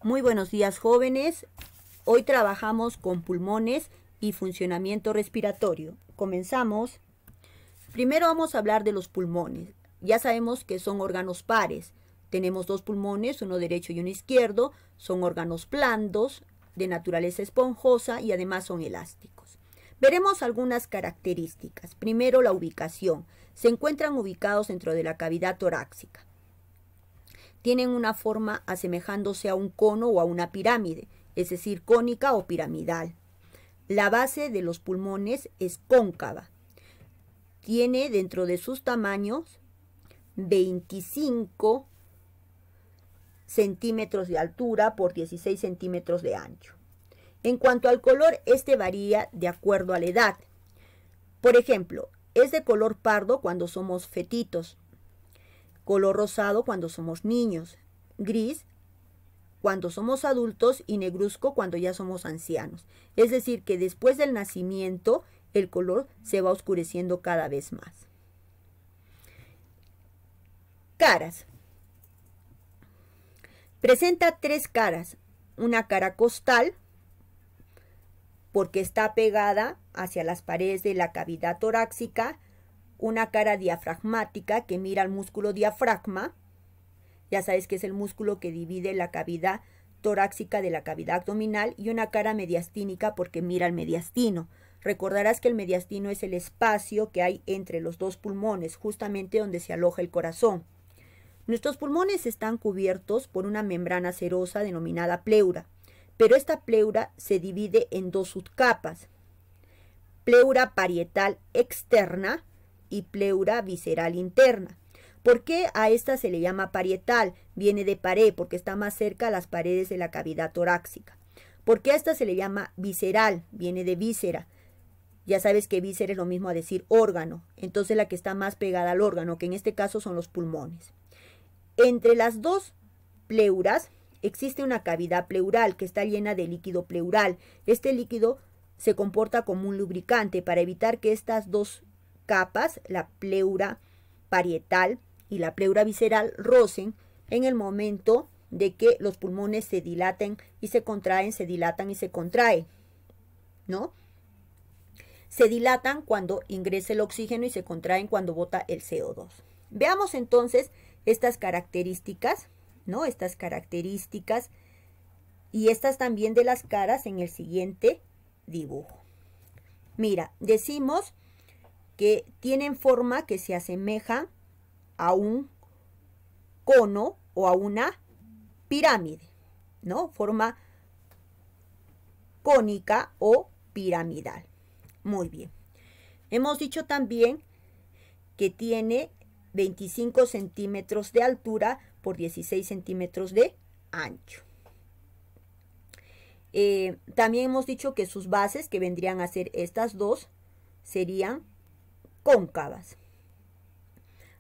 Muy buenos días, jóvenes. Hoy trabajamos con pulmones y funcionamiento respiratorio. Comenzamos. Primero vamos a hablar de los pulmones. Ya sabemos que son órganos pares. Tenemos dos pulmones, uno derecho y uno izquierdo. Son órganos blandos, de naturaleza esponjosa y además son elásticos. Veremos algunas características. Primero, la ubicación. Se encuentran ubicados dentro de la cavidad torácica. Tienen una forma asemejándose a un cono o a una pirámide, es decir, cónica o piramidal. La base de los pulmones es cóncava. Tiene dentro de sus tamaños 25 centímetros de altura por 16 centímetros de ancho. En cuanto al color, este varía de acuerdo a la edad. Por ejemplo, es de color pardo cuando somos fetitos, color rosado cuando somos niños, gris cuando somos adultos y negruzco cuando ya somos ancianos. Es decir, que después del nacimiento el color se va oscureciendo cada vez más. Caras. Presenta tres caras. Una cara costal, porque está pegada hacia las paredes de la cavidad torácica. Una cara diafragmática que mira al músculo diafragma. Ya sabes que es el músculo que divide la cavidad torácica de la cavidad abdominal. Y una cara mediastínica porque mira al mediastino. Recordarás que el mediastino es el espacio que hay entre los dos pulmones, justamente donde se aloja el corazón. Nuestros pulmones están cubiertos por una membrana serosa denominada pleura. Pero esta pleura se divide en dos subcapas. Pleura parietal externa y pleura visceral interna. ¿Por qué a esta se le llama parietal? Viene de paré porque está más cerca a las paredes de la cavidad torácica. ¿Por qué a esta se le llama visceral? Viene de víscera. Ya sabes que víscera es lo mismo a decir órgano. Entonces la que está más pegada al órgano, que en este caso son los pulmones. Entre las dos pleuras existe una cavidad pleural que está llena de líquido pleural. Este líquido se comporta como un lubricante para evitar que estas dos capas, la pleura parietal y la pleura visceral, rocen en el momento de que los pulmones se dilaten y se contraen, se dilatan y se contraen, ¿no? Se dilatan cuando ingresa el oxígeno y se contraen cuando bota el CO2. Veamos entonces estas características, ¿no? Estas características y estas también de las caras en el siguiente dibujo. Mira, decimos que tienen forma que se asemeja a un cono o a una pirámide, ¿no? Forma cónica o piramidal. Muy bien. Hemos dicho también que tiene 25 centímetros de altura por 16 centímetros de ancho. También hemos dicho que sus bases, que vendrían a ser estas dos, serían cóncavas.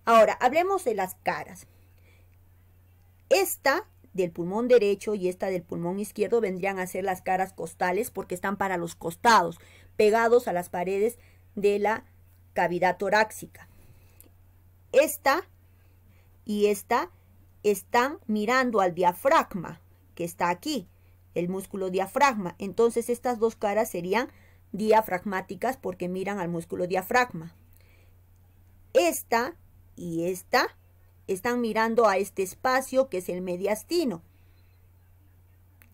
Ahora, hablemos de las caras. Esta del pulmón derecho y esta del pulmón izquierdo vendrían a ser las caras costales porque están para los costados, pegados a las paredes de la cavidad torácica. Esta y esta están mirando al diafragma, que está aquí, el músculo diafragma. Entonces estas dos caras serían diafragmáticas porque miran al músculo diafragma. Esta y esta están mirando a este espacio que es el mediastino,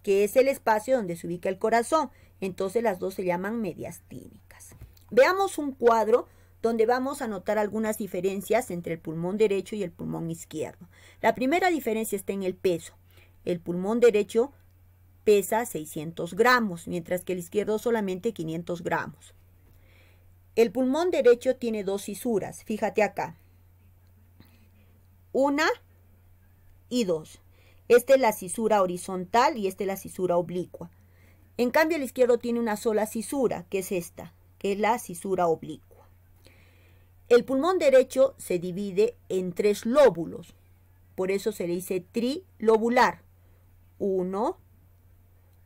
que es el espacio donde se ubica el corazón. Entonces las dos se llaman mediastínicas. Veamos un cuadro donde vamos a notar algunas diferencias entre el pulmón derecho y el pulmón izquierdo. La primera diferencia está en el peso. El pulmón derecho pesa 600 gramos, mientras que el izquierdo solamente 500 gramos. El pulmón derecho tiene dos fisuras, fíjate acá. Una y dos. Esta es la cisura horizontal y esta es la cisura oblicua. En cambio, el izquierdo tiene una sola cisura, que es esta, que es la cisura oblicua. El pulmón derecho se divide en tres lóbulos, por eso se le dice trilobular. 1,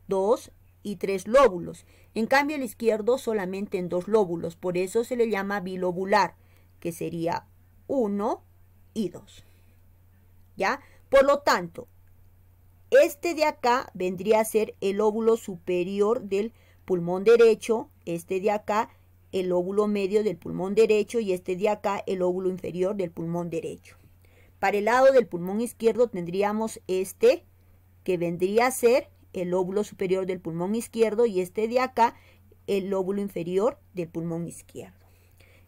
2 y 3 lóbulos. En cambio, el izquierdo solamente en 2 lóbulos, por eso se le llama bilobular, que sería 1 y 2. ¿Ya? Por lo tanto, este de acá vendría a ser el lóbulo superior del pulmón derecho, este de acá el lóbulo medio del pulmón derecho y este de acá el lóbulo inferior del pulmón derecho. Para el lado del pulmón izquierdo tendríamos este que vendría a ser el lóbulo superior del pulmón izquierdo y este de acá el lóbulo inferior del pulmón izquierdo.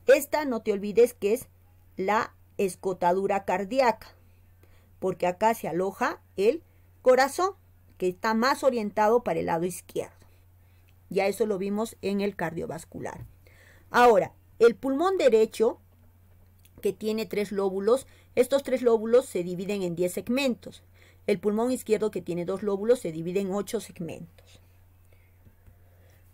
Esta no te olvides que es la escotadura cardíaca, porque acá se aloja el corazón, que está más orientado para el lado izquierdo. Ya eso lo vimos en el cardiovascular. Ahora, el pulmón derecho, que tiene 3 lóbulos, estos 3 lóbulos se dividen en 10 segmentos. El pulmón izquierdo, que tiene 2 lóbulos, se divide en 8 segmentos.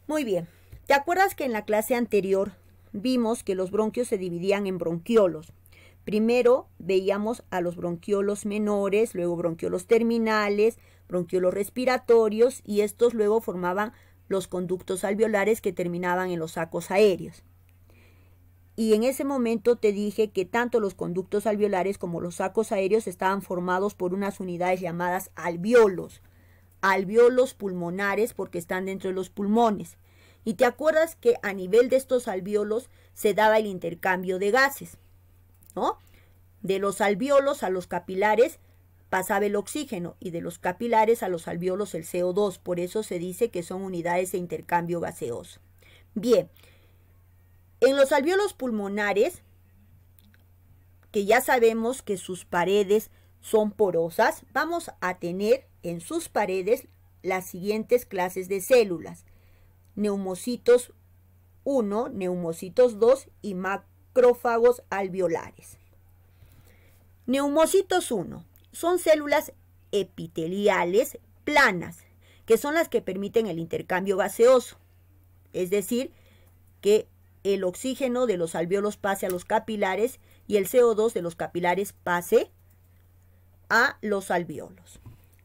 Muy bien, ¿te acuerdas que en la clase anterior vimos que los bronquios se dividían en bronquiolos? Primero veíamos a los bronquiolos menores, luego bronquiolos terminales, bronquiolos respiratorios y estos luego formaban los conductos alveolares que terminaban en los sacos aéreos. Y en ese momento te dije que tanto los conductos alveolares como los sacos aéreos estaban formados por unas unidades llamadas alvéolos. Alvéolos pulmonares porque están dentro de los pulmones. Y te acuerdas que a nivel de estos alvéolos se daba el intercambio de gases, ¿no? De los alvéolos a los capilares pasaba el oxígeno y de los capilares a los alvéolos el CO2. Por eso se dice que son unidades de intercambio gaseoso. Bien. En los alvéolos pulmonares, que ya sabemos que sus paredes son porosas, vamos a tener en sus paredes las siguientes clases de células: neumocitos 1, neumocitos 2 y macrófagos alveolares. Neumocitos 1 son células epiteliales planas, que son las que permiten el intercambio gaseoso, es decir, que el oxígeno de los alvéolos pase a los capilares y el CO2 de los capilares pase a los alvéolos.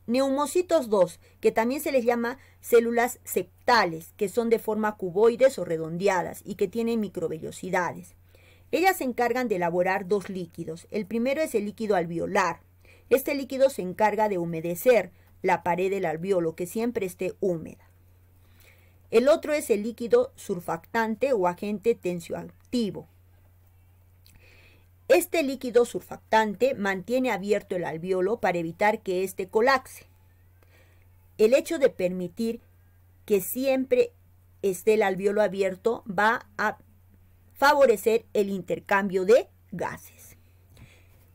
Neumocitos 2, que también se les llama células septales, que son de forma cuboides o redondeadas y que tienen microvellosidades. Ellas se encargan de elaborar 2 líquidos. El primero es el líquido alveolar. Este líquido se encarga de humedecer la pared del alvéolo, que siempre esté húmeda. El otro es el líquido surfactante o agente tensioactivo. Este líquido surfactante mantiene abierto el alvéolo para evitar que éste colapse. El hecho de permitir que siempre esté el alvéolo abierto va a favorecer el intercambio de gases.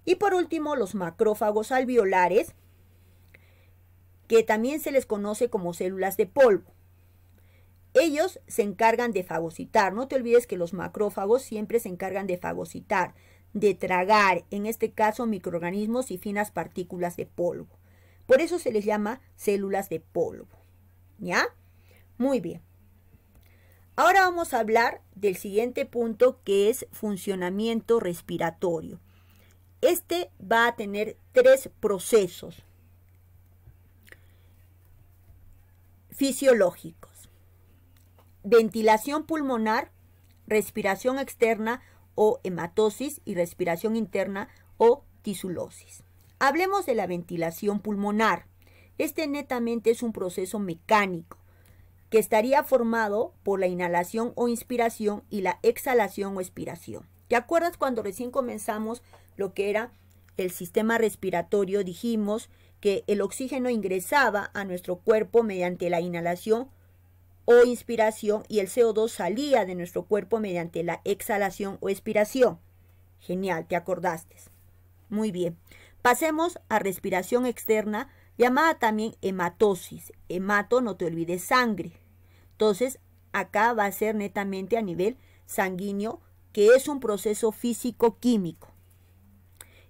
Y por último, los macrófagos alveolares, que también se les conoce como células de polvo. Ellos se encargan de fagocitar. No te olvides que los macrófagos siempre se encargan de fagocitar, de tragar, en este caso microorganismos y finas partículas de polvo. Por eso se les llama células de polvo. ¿Ya? Muy bien. Ahora vamos a hablar del siguiente punto, que es funcionamiento respiratorio. Este va a tener 3 procesos fisiológicos: ventilación pulmonar, respiración externa o hematosis y respiración interna o tisulosis. Hablemos de la ventilación pulmonar. Este netamente es un proceso mecánico que estaría formado por la inhalación o inspiración y la exhalación o expiración. ¿Te acuerdas cuando recién comenzamos lo que era el sistema respiratorio? Dijimos que el oxígeno ingresaba a nuestro cuerpo mediante la inhalación o inspiración y el CO2 salía de nuestro cuerpo mediante la exhalación o expiración. Genial, ¿te acordaste? Muy bien. Pasemos a respiración externa, llamada también hematosis. Hemato, no te olvides, sangre. Entonces, acá va a ser netamente a nivel sanguíneo, que es un proceso físico-químico.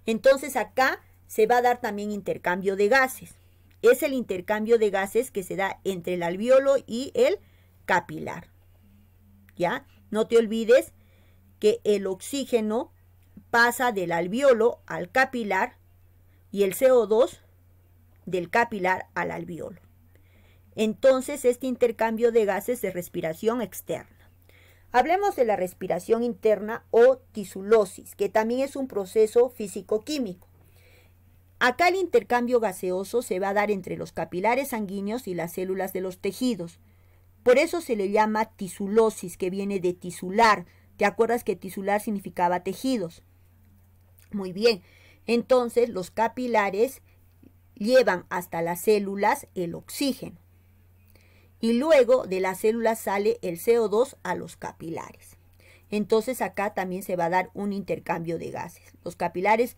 Entonces, acá se va a dar también intercambio de gases. Es el intercambio de gases que se da entre el alvéolo y el capilar. ¿Ya? No te olvides que el oxígeno pasa del alvéolo al capilar y el CO2 del capilar al alvéolo. Entonces, este intercambio de gases de respiración externa. Hablemos de la respiración interna o tisulosis, que también es un proceso físico-químico. Acá el intercambio gaseoso se va a dar entre los capilares sanguíneos y las células de los tejidos. Por eso se le llama tisulosis, que viene de tisular. ¿Te acuerdas que tisular significaba tejidos? Muy bien. Entonces los capilares llevan hasta las células el oxígeno. Y luego de las células sale el CO2 a los capilares. Entonces acá también se va a dar un intercambio de gases. Los capilares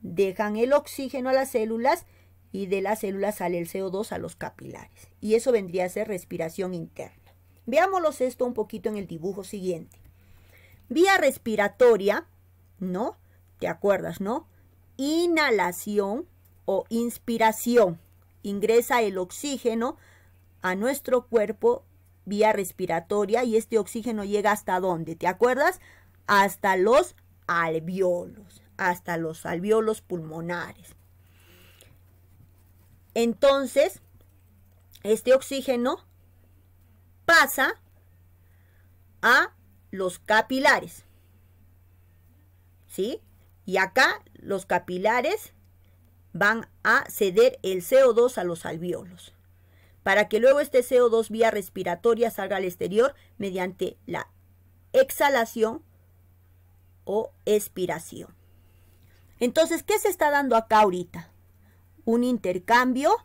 dejan el oxígeno a las células y de las células sale el CO2 a los capilares. Y eso vendría a ser respiración interna. Veámoslos esto un poquito en el dibujo siguiente. Vía respiratoria, ¿no? ¿Te acuerdas, no? Inhalación o inspiración. Ingresa el oxígeno a nuestro cuerpo vía respiratoria y este oxígeno llega ¿hasta dónde? ¿Te acuerdas? Hasta los alvéolos, hasta los alvéolos pulmonares. Entonces, este oxígeno pasa a los capilares, ¿sí? Y acá los capilares van a ceder el CO2 a los alvéolos, para que luego este CO2 vía respiratoria salga al exterior mediante la exhalación o expiración. Entonces, ¿qué se está dando acá ahorita? Un intercambio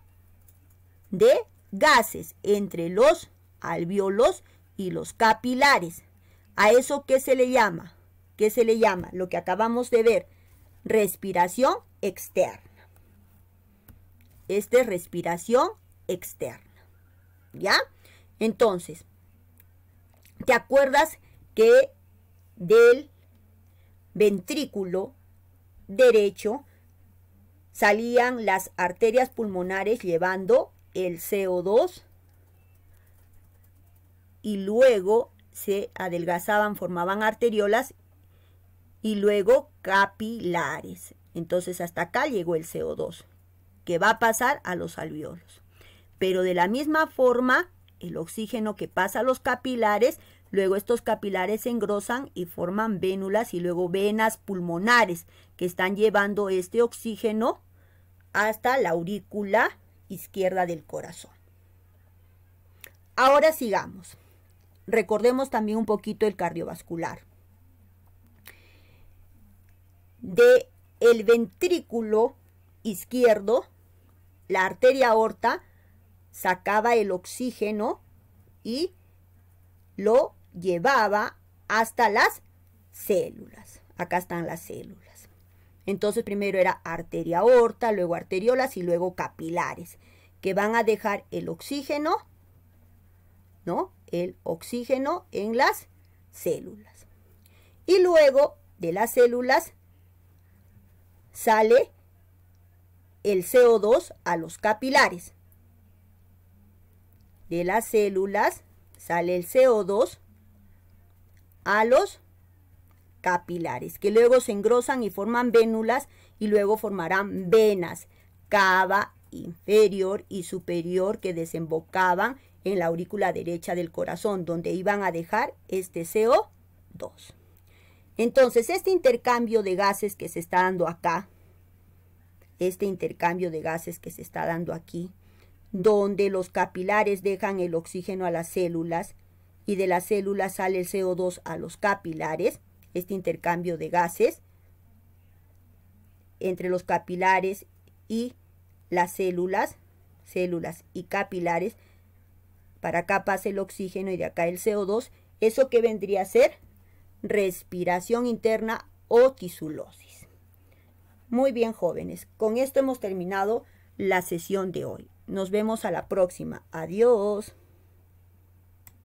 de gases entre los alvéolos y los capilares. ¿A eso qué se le llama? ¿Qué se le llama? Lo que acabamos de ver, respiración externa. Esta es respiración externa. ¿Ya? Entonces, ¿te acuerdas que del ventrículo derecho salían las arterias pulmonares llevando el CO2 y luego se adelgazaban, formaban arteriolas y luego capilares? Entonces hasta acá llegó el CO2 que va a pasar a los alvéolos. Pero de la misma forma, el oxígeno que pasa a los capilares, luego estos capilares se engrosan y forman vénulas y luego venas pulmonares que están llevando este oxígeno hasta la aurícula izquierda del corazón. Ahora sigamos. Recordemos también un poquito el cardiovascular. De el ventrículo izquierdo, la arteria aorta sacaba el oxígeno y lo llevaba hasta las células. Acá están las células. Entonces primero era arteria aorta, luego arteriolas y luego capilares, que van a dejar el oxígeno, ¿no? El oxígeno en las células. Y luego de las células sale el CO2 a los capilares. De las células sale el CO2 a los capilares, que luego se engrosan y forman vénulas y luego formarán venas, cava inferior y superior, que desembocaban en la aurícula derecha del corazón, donde iban a dejar este CO2. Entonces, este intercambio de gases que se está dando acá, este intercambio de gases que se está dando aquí, donde los capilares dejan el oxígeno a las células y de las células sale el CO2 a los capilares, este intercambio de gases entre los capilares y las células y capilares, para acá pasa el oxígeno y de acá el CO2, eso que vendría a ser respiración interna o tisulosis. Muy bien, jóvenes, con esto hemos terminado la sesión de hoy. Nos vemos a la próxima. Adiós.